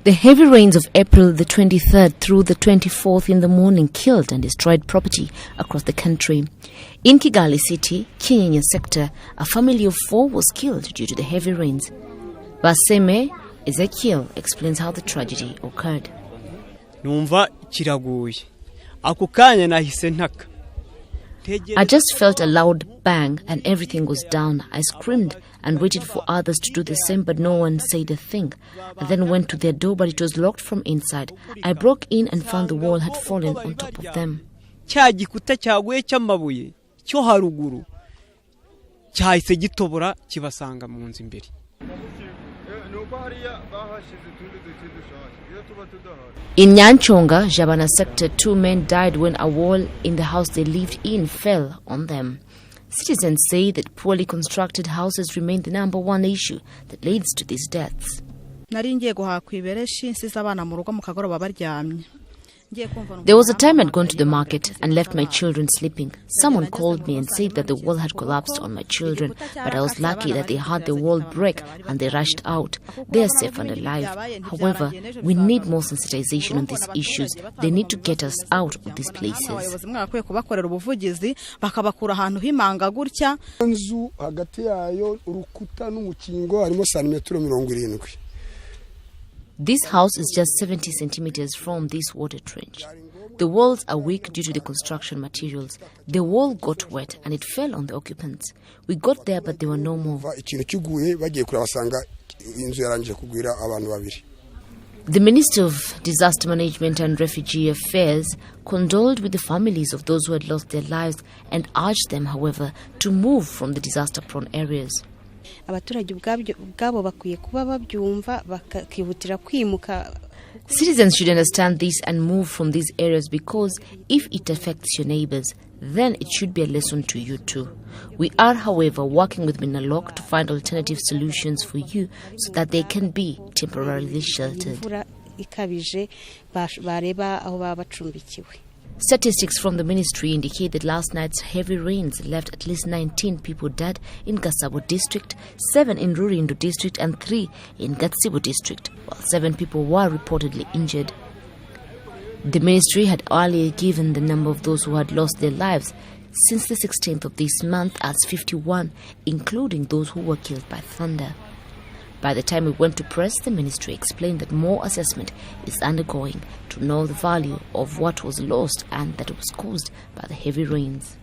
The heavy rains of April the 23rd through the 24th in the morning killed and destroyed property across the country. In Kigali city, Kinyinya sector, a family of 4 was killed due to the heavy rains. Baseme Ezekiel explains how the tragedy occurred. Numva kiraguye. Ako kanya nahise ntaka. I just felt a loud bang and everything was down. I screamed and waited for others to do the same, but no one said a thing. I then went to their door, but it was locked from inside. I broke in and found the wall had fallen on top of them. Cya gikuta cyaguye cy'amabuye cyo haruguru cyahise gitobora kibasanga mu nzu imbere. In Nyanchonga, Jabana sector, 2 men died when a wall in the house they lived in fell on them. Citizens say that poorly constructed houses remain the #1 issue that leads to these deaths. There was a time I'd gone to the market and left my children sleeping. Someone called me and said that the wall had collapsed on my children, but I was lucky that they heard the wall break and they rushed out. They are safe and alive. However, we need more sensitization on these issues. They need to get us out of these places. This house is just 70 centimeters from this water trench. The walls are weak due to the construction materials. The wall got wet and it fell on the occupants. We got there, but there were no more. The Minister of Disaster Management and Refugee Affairs condoled with the families of those who had lost their lives and urged them, however, to move from the disaster-prone areas. Citizens should understand this and move from these areas, because if it affects your neighbors, then it should be a lesson to you too. We are, however, working with Minalok to find alternative solutions for you so that they can be temporarily sheltered. Statistics from the ministry indicate that last night's heavy rains left at least 19 people dead in Gasabo district, 7 in Rulindo district and 3 in Gatsibo district, while 7 people were reportedly injured. The ministry had earlier given the number of those who had lost their lives since the 16th of this month as 51, including those who were killed by thunder. By the time we went to press, the ministry explained that more assessment is undergoing to know the value of what was lost and that it was caused by the heavy rains.